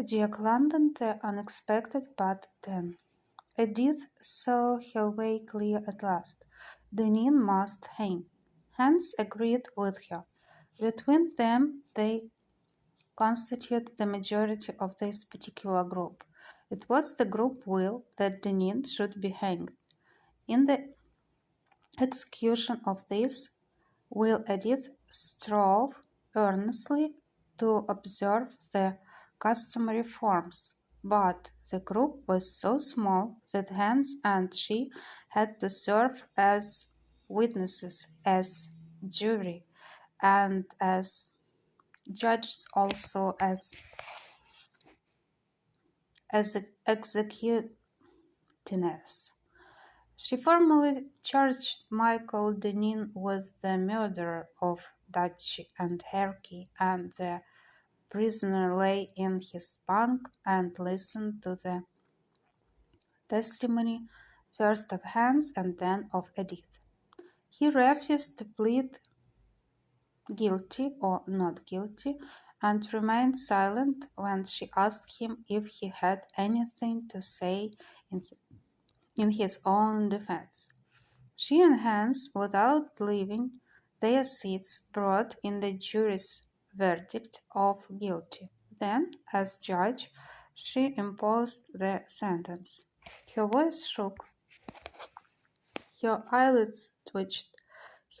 Jack London the unexpected, but then Edith saw her way clear at last. Deneen must hang. Hans agreed with her. Between them, they constitute the majority of this particular group. It was the group will that Deneen should be hanged. In the execution of this will, Edith strove earnestly to observe the customary forms, but the group was so small that Hans and she had to serve as witnesses, as jury, and as judges, also as executioners. She formally charged Michael Deneen with the murder of Dutchy and Herky, and the prisoner lay in his bunk and listened to the testimony first of Hans and then of Edith. He refused to plead guilty or not guilty and remained silent when she asked him if he had anything to say in his own defense. She and Hans, without leaving their seats, brought in the jury's verdict of guilty. Then, as judge, she imposed the sentence. Her voice shook, her eyelids twitched,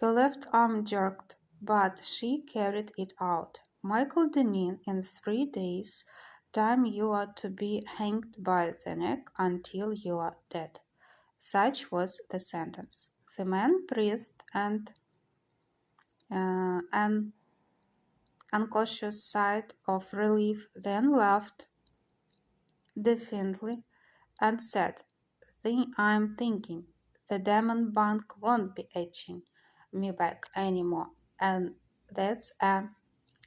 her left arm jerked, but she carried it out. Michael Deneen, in 3 days' time you are to be hanged by the neck until you are dead. Such was the sentence. The man breathed and an unconscious sigh of relief, then laughed defiantly and said, I'm thinking, the demon bunk won't be etching me back anymore, and that's a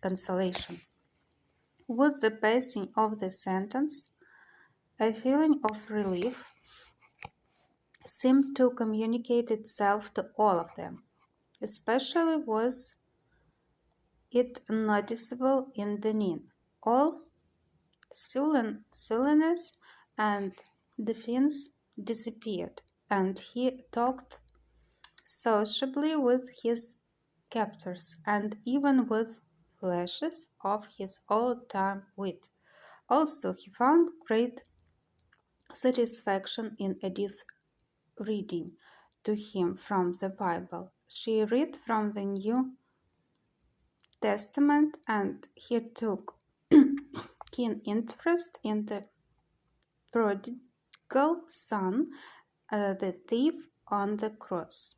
consolation. With the passing of the sentence, a feeling of relief seemed to communicate itself to all of them. Especially was it noticeable in Deneen. All sullenness and defiance disappeared, and he talked sociably with his captors, and even with flashes of his old-time wit. Also, he found great satisfaction in Edith's reading to him from the Bible. She read from the New Testament, and he took keen interest in the prodigal son, the thief on the cross.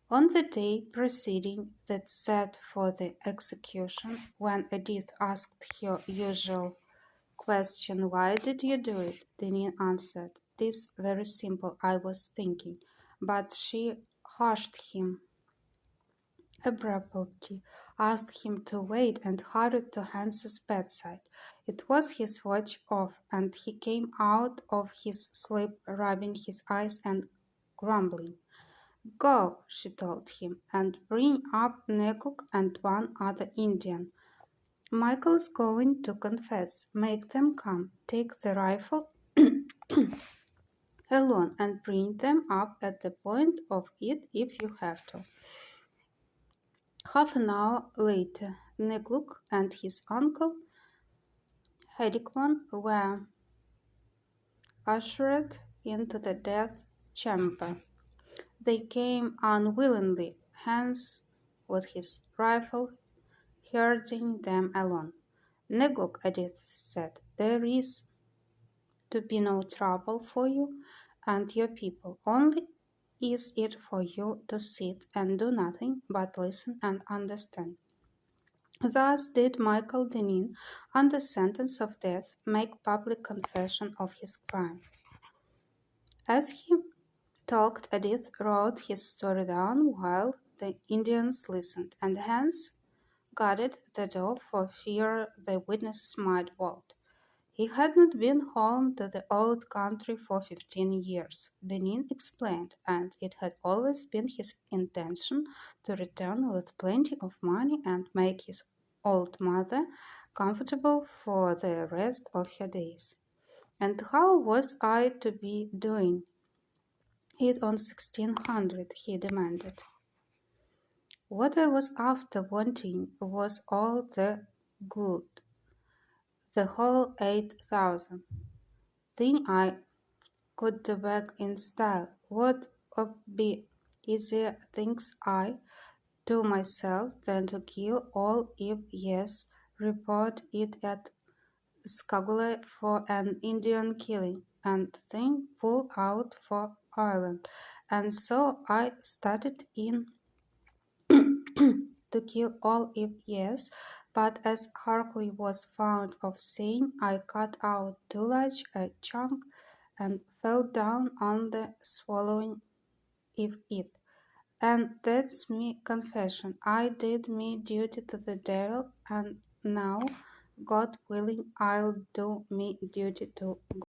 On the day preceding that set for the execution, when Edith asked her usual question, "Why did you do it?" Deneen answered, "'Tis very simple, I was thinking." But she hushed him abruptly, asked him to wait, and hurried to Hans's bedside. It was his watch off, and he came out of his sleep rubbing his eyes and grumbling. "Go," she told him, "and bring up Neguk and one other Indian. Michael's going to confess. Make them come. Take the rifle alone and bring them up at the point of it if you have to." Half an hour later, Negluk and his uncle Hedikwan were ushered into the death chamber. They came unwillingly, Hans with his rifle, herding them along. "Negluk," Edith said, "there is to be no trouble for you and your people. Only is it for you to sit and do nothing but listen and understand." Thus did Michael Deneen, under sentence of death, make public confession of his crime. As he talked, Edith wrote his story down while the Indians listened, and Hans guarded the door for fear the witnesses might bolt. He had not been home to the old country for 15 years, Deneen explained, and it had always been his intention to return with plenty of money and make his old mother comfortable for the rest of her days. And how was I to be doing it on 1600? He demanded. What I was after wanting was all the good, the whole 8,000. Then I could do back in style. What would be easier, thinks I, to myself than to kill all if yes, report it at Skagway for an Indian killing, and then pull out for Ireland. And so I started in to kill all if yes, but as Harkley was fond of saying, I cut out too large a chunk and fell down on the swallowing if it. And that's me confession. I did me duty to the devil, and now, God willing, I'll do me duty to